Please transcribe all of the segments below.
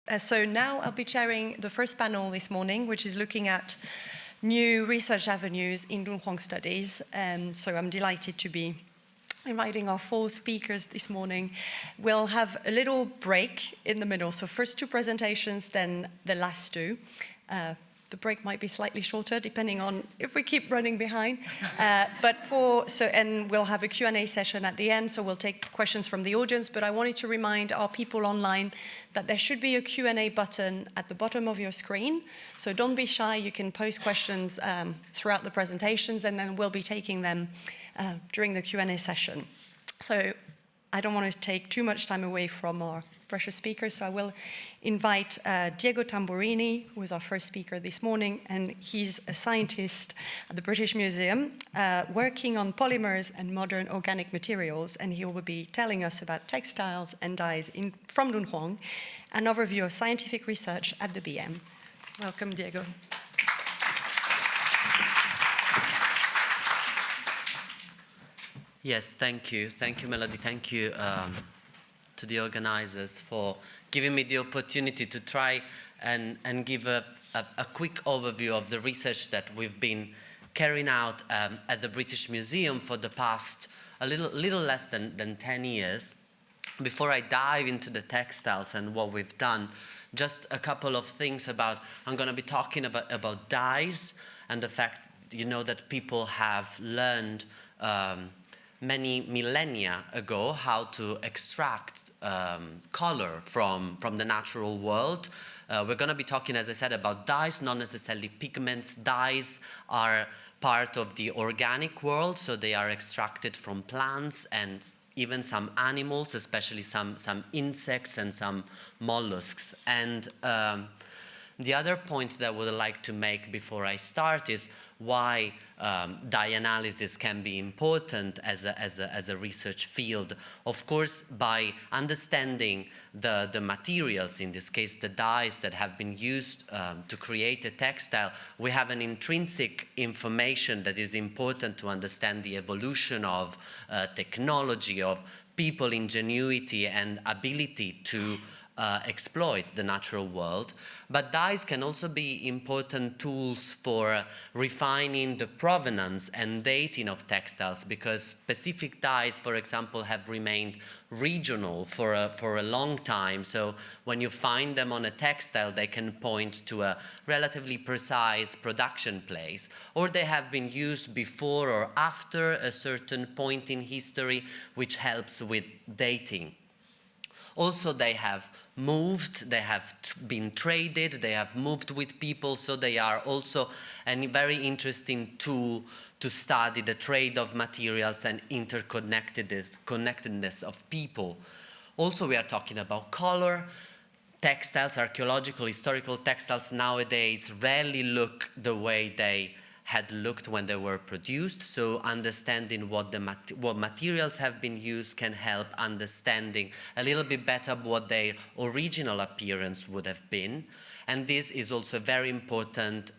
So now I'll be chairing the first panel this morning, which is looking at new research avenues in Dunhuang studies. So I'm delighted to be inviting our 4 speakers this morning. We'll have a little break in the middle. So first 2 presentations, then the last 2. The break might be slightly shorter, depending on if we keep running behind. And we'll have a Q&A session at the end, so we'll take questions from the audience. But I wanted to remind our people online that there should be a Q&A button at the bottom of your screen. So don't be shy, you can post questions throughout the presentations, and then we'll be taking them during the Q&A session. So I don't want to take too much time away from our precious speakers, so I will invite Diego Tamburini, who is our first speaker this morning, and he's a scientist at the British Museum working on polymers and modern organic materials, and he will be telling us about textiles and dyes from Dunhuang, an overview of scientific research at the BM. Welcome, Diego. Yes, thank you. Thank you, Melody. Thank you to the organizers for giving me the opportunity to try and give a quick overview of the research that we've been carrying out at the British Museum for the past a little less than 10 years. Before I dive into the textiles and what we've done, just a couple of things I'm going to be talking about dyes and the fact, that people have learned many millennia ago how to extract color from the natural world. We're going to be talking, as I said, about dyes, not necessarily pigments. Dyes are part of the organic world, so they are extracted from plants and even some animals, especially some insects and some mollusks. And the other point that I would like to make before I start is why dye analysis can be important as a research field. Of course, by understanding the materials, in this case the dyes that have been used to create a textile, we have an intrinsic information that is important to understand the evolution of technology, of people ingenuity and ability to exploit the natural world. But dyes can also be important tools for refining the provenance and dating of textiles, because specific dyes, for example, have remained regional for a long time. So when you find them on a textile, they can point to a relatively precise production place, or they have been used before or after a certain point in history, which helps with dating. Also, they have moved, they have been traded, they have moved with people, so they are also a very interesting tool to study the trade of materials and interconnectedness of people. Also, we are talking about color. Textiles, archaeological, historical textiles nowadays rarely look the way they had looked when they were produced, so understanding what materials have been used can help understanding a little bit better what their original appearance would have been. And this is also a very important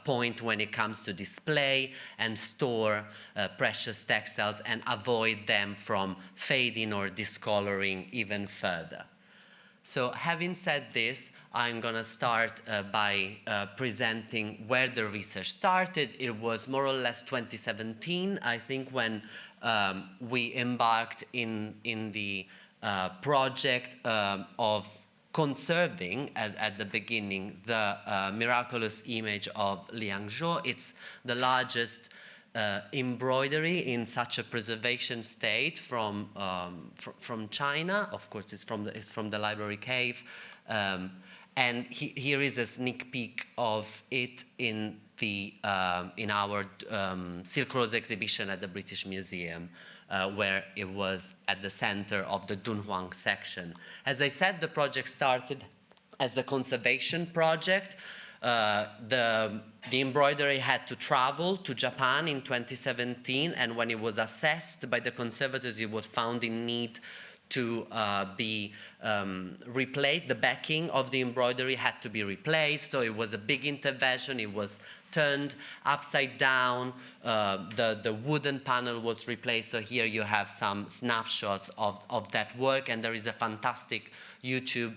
point when it comes to display and store precious textiles and avoid them from fading or discoloring even further. So having said this, I'm going to start by presenting where the research started. It was more or less 2017, I think, when we embarked in the project of conserving, at the beginning, the miraculous image of Liangzhou. It's the largest embroidery in such a preservation state from China. Of course, it's from the library cave. And here is a sneak peek of it in our Silk Rose exhibition at the British Museum, where it was at the center of the Dunhuang section. As I said, the project started as a conservation project. The embroidery had to travel to Japan in 2017, and when it was assessed by the conservators, it was found in need to be replaced. The backing of the embroidery had to be replaced, so it was a big intervention. It was turned upside down. The wooden panel was replaced, so here you have some snapshots of that work, and there is a fantastic YouTube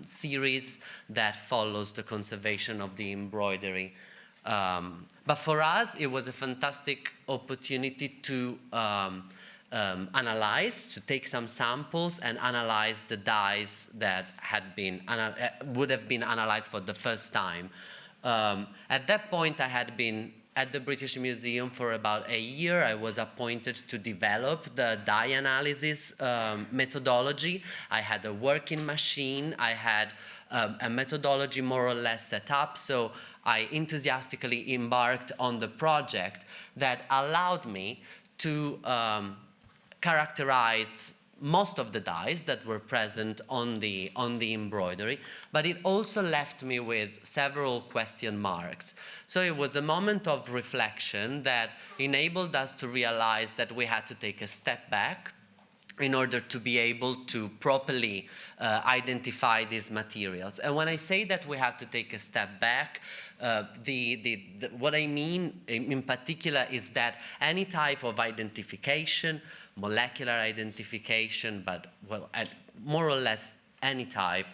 series that follows the conservation of the embroidery. But for us, it was a fantastic opportunity to analyze, to take some samples and analyze the dyes that would have been analyzed for the first time. At that point, I had been at the British Museum for about a year. I was appointed to develop the dye analysis methodology. I had a working machine. I had a methodology more or less set up. So I enthusiastically embarked on the project that allowed me to characterize most of the dyes that were present on the embroidery, but it also left me with several question marks. So it was a moment of reflection that enabled us to realize that we had to take a step back in order to be able to properly identify these materials. And when I say that we have to take a step back, what I mean in particular is that any type of identification, molecular identification, but well, more or less any type,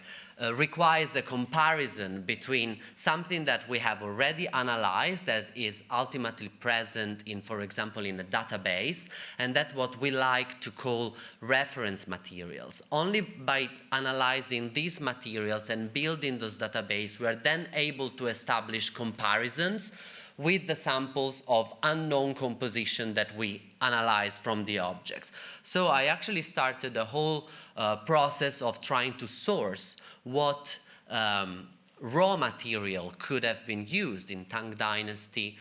requires a comparison between something that we have already analyzed that is ultimately present in, for example, in a database, and that's what we like to call reference materials. Only by analyzing these materials and building those databases, we are then able to establish comparisons with the samples of unknown composition that we analyze from the objects. So I actually started the whole process of trying to source what raw material could have been used in Tang dynasty,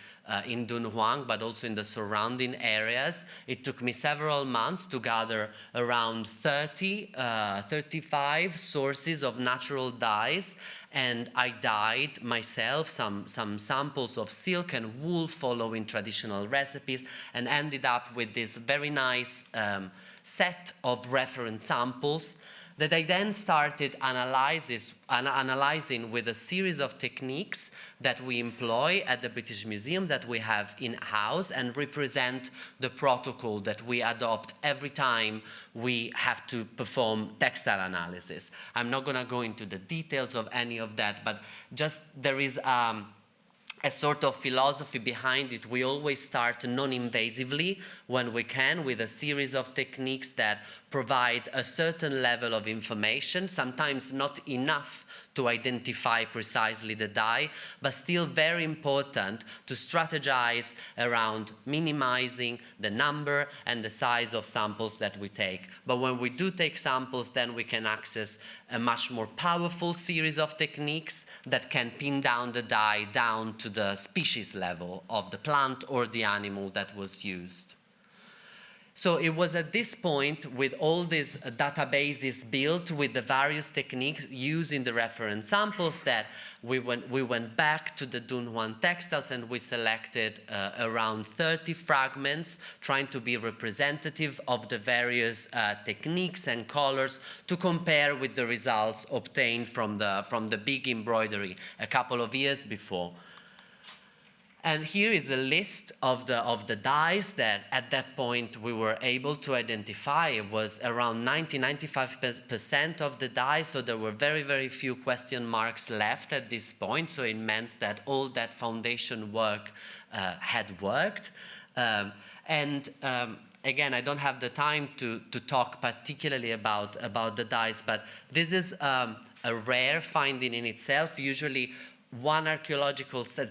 in Dunhuang, but also in the surrounding areas. It took me several months to gather around 35 sources of natural dyes, and I dyed myself some samples of silk and wool following traditional recipes, and ended up with this very nice set of reference samples that I then started analyzing with a series of techniques that we employ at the British Museum, that we have in-house, and represent the protocol that we adopt every time we have to perform textile analysis. I'm not going to go into the details of any of that, but just there is a sort of philosophy behind it. We always start non-invasively when we can, with a series of techniques that provide a certain level of information, sometimes not enough to identify precisely the dye, but still very important to strategize around minimizing the number and the size of samples that we take. But when we do take samples, then we can access a much more powerful series of techniques that can pin down the dye down to the species level of the plant or the animal that was used. So it was at this point, with all these databases built with the various techniques used in the reference samples, that we went back to the Dunhuang textiles, and we selected around 30 fragments, trying to be representative of the various techniques and colors to compare with the results obtained from the big embroidery a couple of years before. And here is a list of the dyes that at that point we were able to identify. It was around 95% of the dyes, so there were very, very few question marks left at this point. So it meant that all that foundation work had worked. Again, I don't have the time to talk particularly about the dyes, but this is a rare finding in itself. Usually,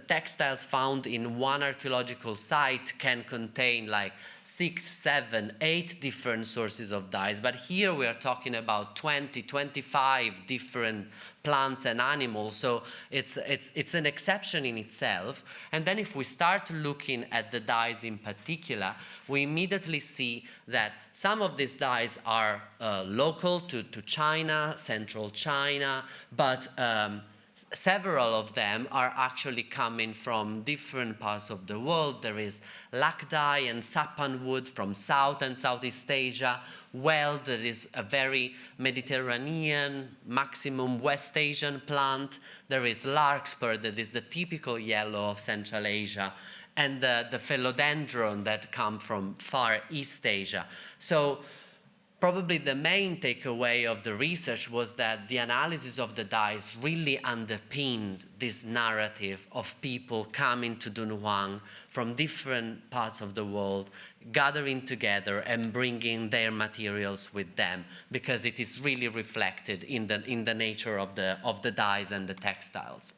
textiles found in one archaeological site can contain like 6, 7, 8 different sources of dyes. But here we are talking about 20, 25 different plants and animals. So it's an exception in itself. And then if we start looking at the dyes in particular, we immediately see that some of these dyes are local to China, central China, but several of them are actually coming from different parts of the world. There is lacdye and sappan wood from South and Southeast Asia, weld that is a very Mediterranean, maximum West Asian plant. There is larkspur that is the typical yellow of Central Asia, and the philodendron that come from far East Asia. So probably the main takeaway of the research was that the analysis of the dyes really underpinned this narrative of people coming to Dunhuang from different parts of the world, gathering together and bringing their materials with them, because it is really reflected in the nature of the dyes and the textiles.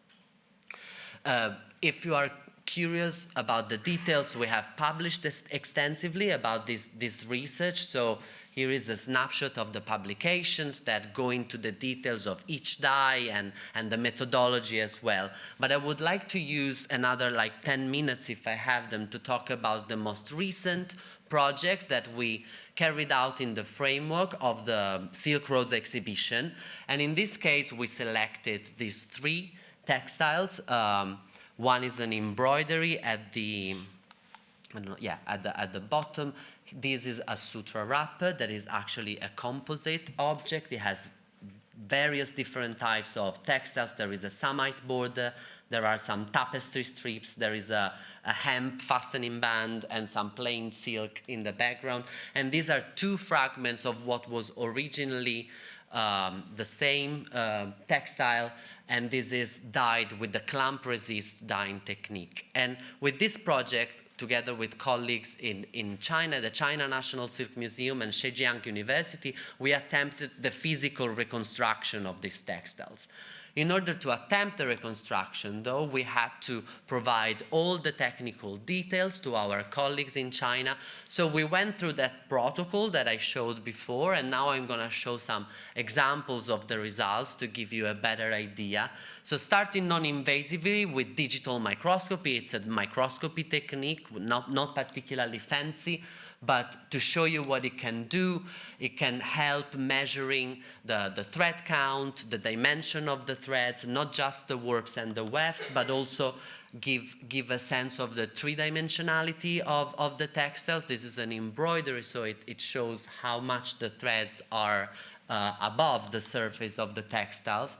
If you are curious about the details, we have published this extensively about this research. So here is a snapshot of the publications that go into the details of each dye and the methodology as well. But I would like to use another 10 minutes, if I have them, to talk about the most recent project that we carried out in the framework of the Silk Roads exhibition. And in this case, we selected these 3 textiles. One is an embroidery at the bottom. This is a sutra wrapper that is actually a composite object. It has various different types of textiles. There is a samite border, there are some tapestry strips, there is a hemp fastening band, and some plain silk in the background. And these are 2 fragments of what was originally the same textile, and this is dyed with the clamp resist dyeing technique. And with this project, together with colleagues in China, the China National Silk Museum and Zhejiang University, we attempted the physical reconstruction of these textiles. In order to attempt the reconstruction, though, we had to provide all the technical details to our colleagues in China. So we went through that protocol that I showed before, and now I'm going to show some examples of the results to give you a better idea. So starting non-invasively with digital microscopy, it's a microscopy technique, not particularly fancy, but to show you what it can do. It can help measuring the thread count, the dimension of the threads, not just the warps and the wefts, but also give a sense of the 3-dimensionality of the textile. This is an embroidery, so it shows how much the threads are above the surface of the textiles.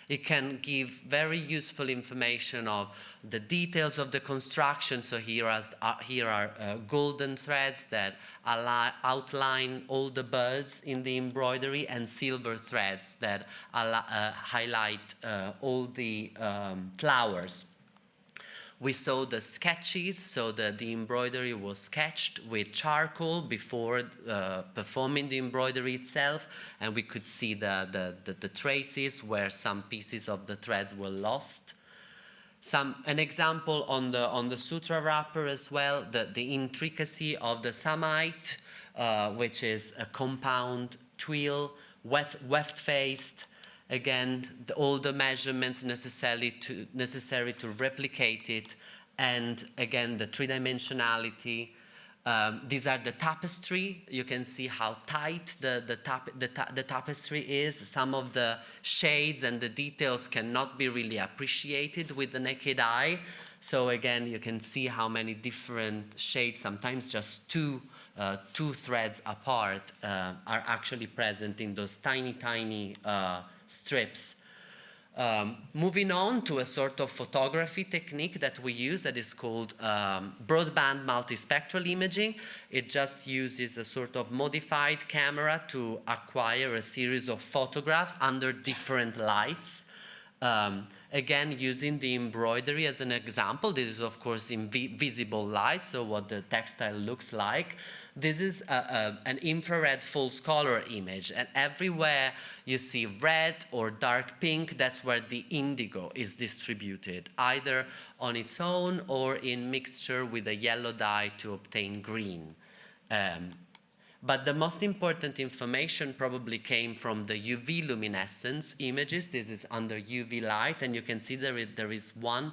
It can give very useful information of the details of the construction. So here are golden threads that outline all the birds in the embroidery, and silver threads that highlight all the flowers. We saw the sketches, so the embroidery was sketched with charcoal before performing the embroidery itself, and we could see the traces where some pieces of the threads were lost. An example on the sutra wrapper as well, the intricacy of the samite, which is a compound twill, weft-faced. Again, all the measurements necessary to replicate it, and again, the 3-dimensionality. These are the tapestry. You can see how tight the tapestry is. Some of the shades and the details cannot be really appreciated with the naked eye. So again, you can see how many different shades, sometimes just two threads apart, are actually present in those tiny strips. Moving on to a sort of photography technique that we use that is called broadband multispectral imaging. It just uses a sort of modified camera to acquire a series of photographs under different lights. Again, using the embroidery as an example. This is, of course, in visible light, so what the textile looks like. This is an infrared false color image, and everywhere you see red or dark pink, that's where the indigo is distributed, either on its own or in mixture with a yellow dye to obtain green. But the most important information probably came from the UV luminescence images. This is under UV light, and you can see there is one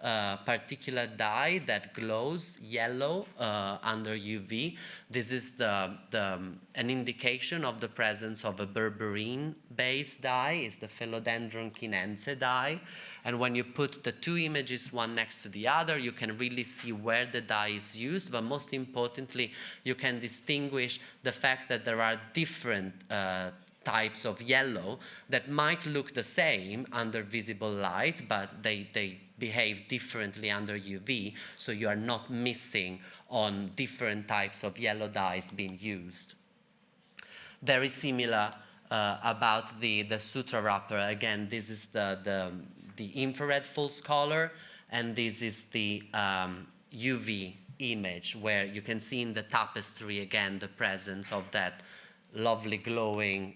particular dye that glows yellow under UV. This is an indication of the presence of a berberine-based dye. It's the Philodendron chinense dye. And when you put the two images one next to the other, you can really see where the dye is used. But most importantly, you can distinguish the fact that there are different types of yellow that might look the same under visible light, but they behave differently under UV, so you are not missing on different types of yellow dyes being used. Very similar about the sutra wrapper. Again, this is the infrared false color, and this is the UV image, where you can see in the tapestry again the presence of that lovely glowing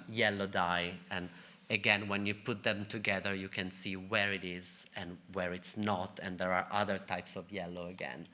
yellow dye. And again, when you put them together, you can see where it is and where it's not, and there are other types of yellow again.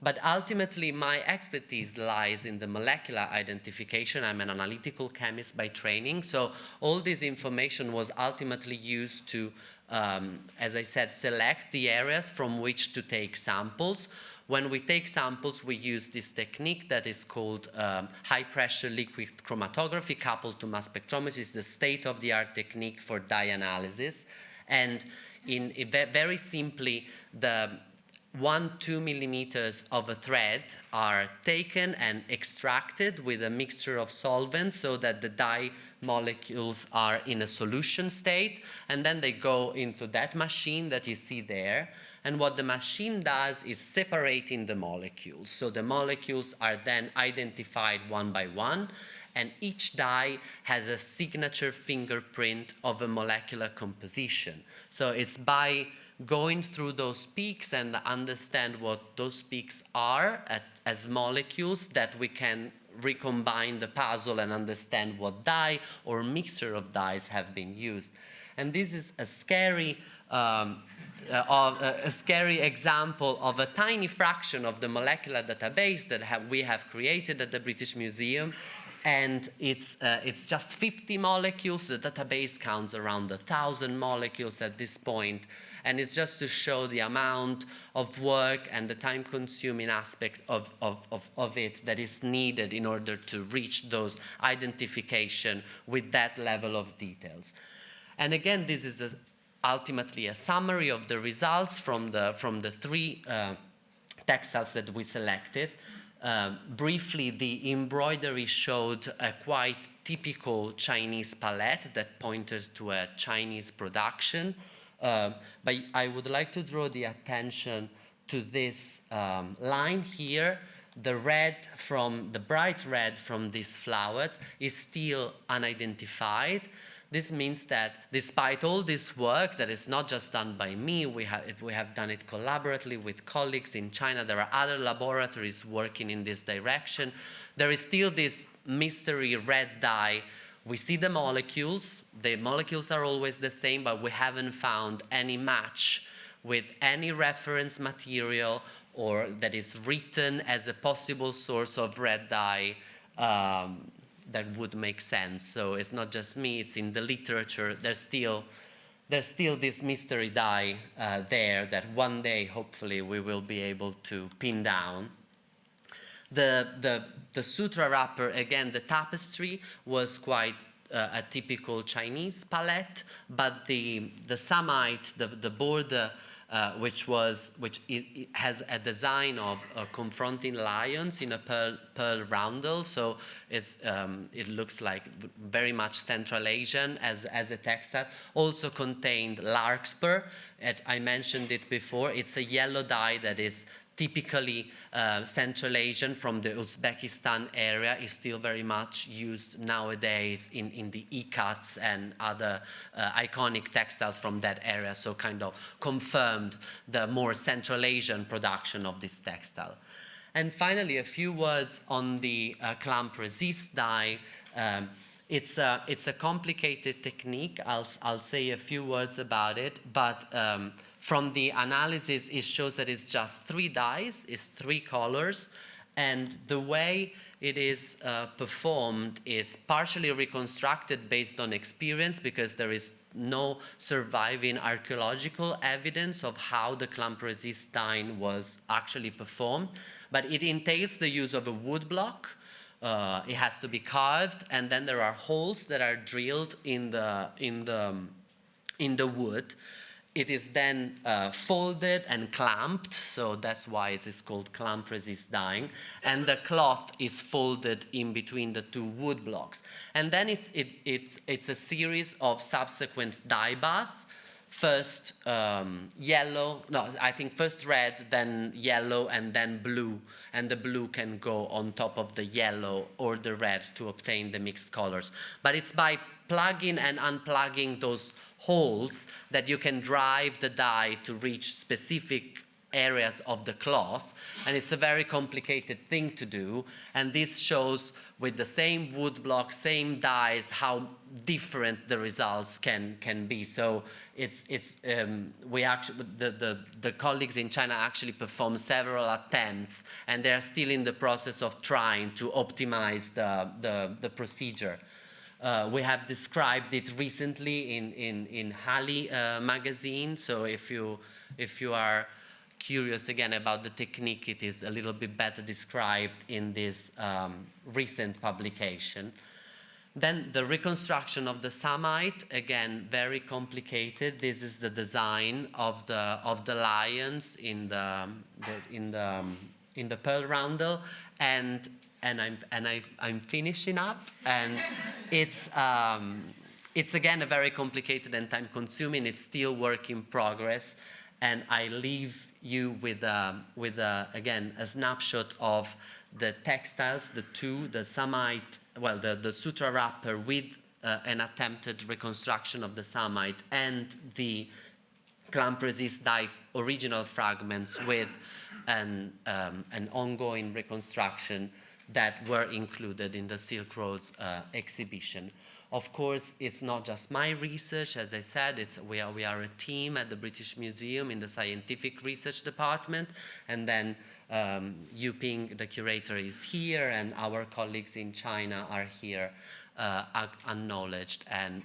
But ultimately, my expertise lies in the molecular identification. I'm an analytical chemist by training, so all this information was ultimately used to, as I said, select the areas from which to take samples. When we take samples, we use this technique that is called high-pressure liquid chromatography coupled to mass spectrometry. It's the state-of-the-art technique for dye analysis. And very simply, the 1-2 millimeters of a thread are taken and extracted with a mixture of solvents so that the dye molecules are in a solution state, and then they go into that machine that you see there. And what the machine does is separating the molecules. So the molecules are then identified one by one, and each dye has a signature fingerprint of a molecular composition. So it's by going through those peaks and understand what those peaks are as molecules that we can recombine the puzzle and understand what dye or mixture of dyes have been used. And this is a scary example of a tiny fraction of the molecular database that we have created at the British Museum. And it's just 50 molecules. The database counts around 1,000 molecules at this point. And it's just to show the amount of work and the time-consuming aspect of it that is needed in order to reach those identification with that level of details. And again, this is ultimately a summary of the results from the three textiles that we selected. Briefly, the embroidery showed a quite typical Chinese palette that pointed to a Chinese production. But I would like to draw the attention to this line here. The bright red from these flowers is still unidentified. This means that despite all this work that is not just done by me, we have done it collaboratively with colleagues in China. There are other laboratories working in this direction. There is still this mystery red dye. We see the molecules are always the same, but we haven't found any match with any reference material or that is written as a possible source of red dye that would make sense. So it's not just me, it's in the literature. There's still this mystery dye there that one day, hopefully, we will be able to pin down. The sutra wrapper, again, the tapestry was quite a typical Chinese palette, but the samite, the border, which it has a design of confronting lions in a pearl roundel, so it looks like very much Central Asian as a textile. Also contained larkspur. I mentioned it before. It's a yellow dye that is typically Central Asian from the Uzbekistan area, is still very much used nowadays in the ikats and other iconic textiles from that area, so kind of confirmed the more Central Asian production of this textile. And finally, a few words on the clamp resist dye. It's a complicated technique. I'll say a few words about it, but from the analysis, it shows that it's just 3 dyes, it's 3 colors, and the way it is performed is partially reconstructed based on experience, because there is no surviving archaeological evidence of how the clamp resist dyeing was actually performed. But it entails the use of a wood block. It has to be carved, and then there are holes that are drilled in the wood. It is then folded and clamped, so that's why it is called clamp resist dyeing. And the cloth is folded in between the two wood blocks. And then it's a series of subsequent dye baths. First yellow, no, I think first red, then yellow, and then blue. And the blue can go on top of the yellow or the red to obtain the mixed colors. But it's by plugging and unplugging those holes that you can drive the dye to reach specific areas of the cloth, and it's a very complicated thing to do. And this shows with the same wood block, same dyes, how different the results can be. So we actually, the colleagues in China actually performed several attempts, and they're still in the process of trying to optimize the procedure. We have described it recently in Halley magazine. So if you are curious again about the technique, it is a little bit better described in this recent publication. Then the reconstruction of the samite, again, very complicated. This is the design of the lions in the pearl roundel, and I'm finishing up, and it's again a very complicated and time-consuming. It's still work in progress, and I leave you with again a snapshot of the textiles, the samite, well, the sutra wrapper with an attempted reconstruction of the samite, and the clamp resist dye original fragments with an ongoing reconstruction that were included in the Silk Roads exhibition. Of course, it's not just my research. As I said, we are a team at the British Museum in the Scientific Research Department, and then Yuping, the curator, is here, and our colleagues in China are here acknowledged. And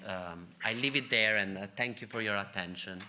I leave it there, and thank you for your attention.